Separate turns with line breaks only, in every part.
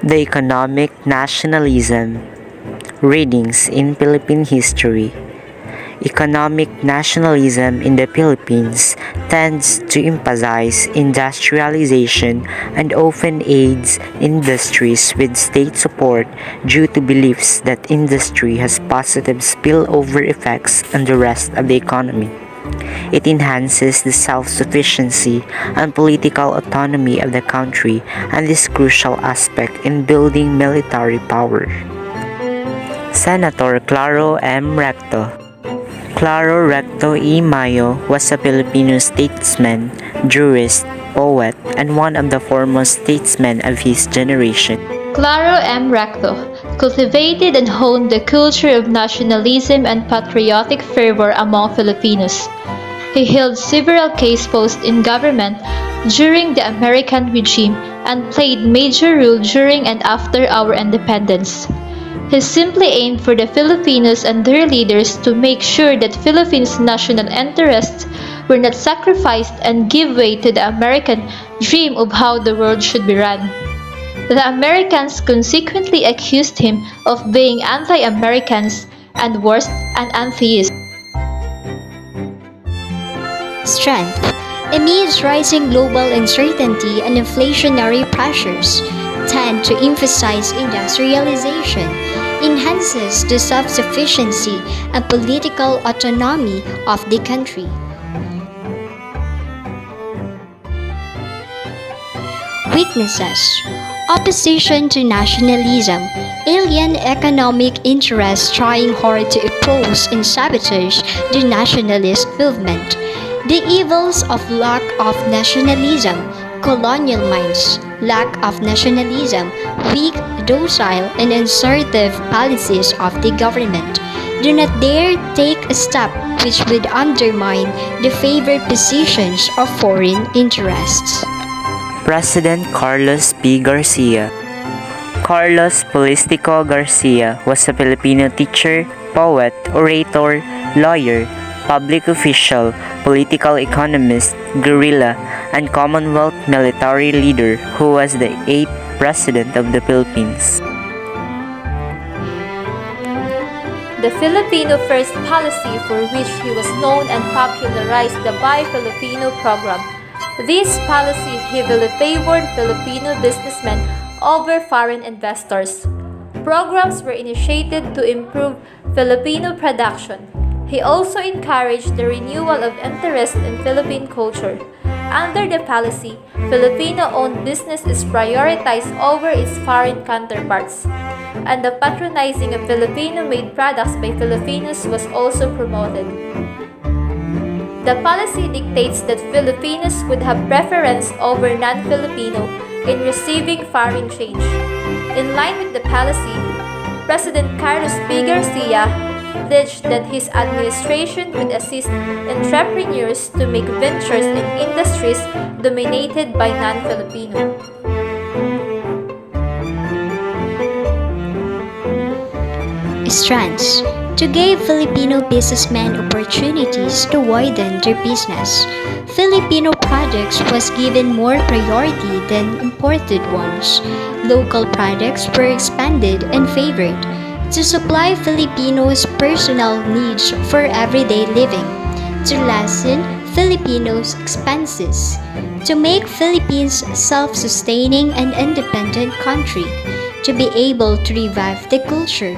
The Economic Nationalism. Readings in Philippine History. Economic nationalism in the Philippines tends to emphasize industrialization and often aids industries with state support due to beliefs that industry has positive spillover effects on the rest of the economy. It enhances the self-sufficiency and political autonomy of the country and is crucial aspect in building military power. Senator Claro M. Recto. Claro Recto y Mayo was a Filipino statesman, jurist, poet, and one of the foremost statesmen of his generation.
Claro M. Recto cultivated and honed the culture of nationalism and patriotic fervor among Filipinos. He held several case posts in government during the American regime and played major role during and after our independence. He simply aimed for the Filipinos and their leaders to make sure that Philippines' national interests were not sacrificed and give way to the American dream of how the world should be run. The Americans consequently accused him of being anti-Americans and worse, an atheist.
Strength. Amidst rising global uncertainty and inflationary pressures, tend to emphasize industrialization, enhances the self-sufficiency and political autonomy of the country. Weaknesses. Opposition to nationalism, alien economic interests trying hard to oppose and sabotage the nationalist movement. The evils of lack of nationalism, colonial minds, lack of nationalism, weak, docile, and assertive policies of the government. Do not dare take a step which would undermine the favored positions of foreign interests.
President Carlos P. Garcia. Carlos Polistico Garcia was a Filipino teacher, poet, orator, lawyer, public official, political economist, guerrilla, and Commonwealth military leader who was the 8th President of the Philippines.
The Filipino First policy for which he was known and popularized the Buy Filipino program. This policy heavily favored Filipino businessmen over foreign investors. Programs were initiated to improve Filipino production. He also encouraged the renewal of interest in Philippine culture. Under the policy, Filipino-owned business is prioritized over its foreign counterparts, and the patronizing of Filipino-made products by Filipinos was also promoted. The policy dictates that Filipinos would have preference over non-Filipino in receiving foreign change. In line with the policy, President Carlos P. Garcia pledged that his administration would assist entrepreneurs to make ventures in industries dominated by non-Filipino.
Strengths. To give Filipino businessmen opportunities to widen their business, Filipino products was given more priority than imported ones. Local products were expanded and favored to supply Filipinos' personal needs for everyday living, to lessen Filipinos' expenses, to make Philippines self-sustaining and independent country, to be able to revive the culture,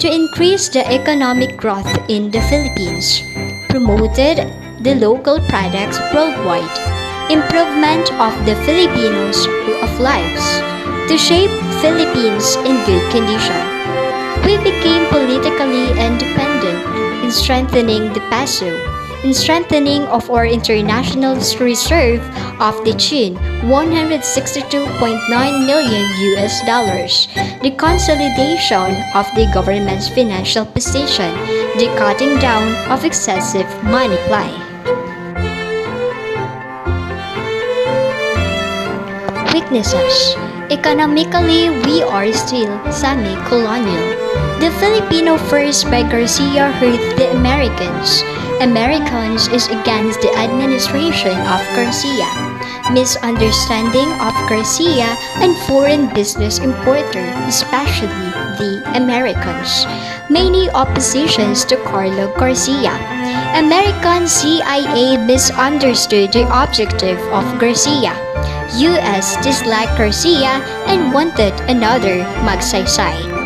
to increase the economic growth in the Philippines, promoted the local products worldwide, improvement of the Filipinos' way of lives, to shape Philippines in good condition. We became politically independent in strengthening the peso, in strengthening of our international reserve of the tune $162.9 million, the consolidation of the government's financial position, the cutting down of excessive money supply. Weaknesses. Economically, we are still semi-colonial. The Filipino First by Garcia hurt the Americans. Americans is against the administration of Garcia. misunderstanding of Garcia and foreign business importer, especially the Americans. Many oppositions to Carlo Garcia. American CIA misunderstood the objective of Garcia. US disliked Garcia and wanted another magsaysay.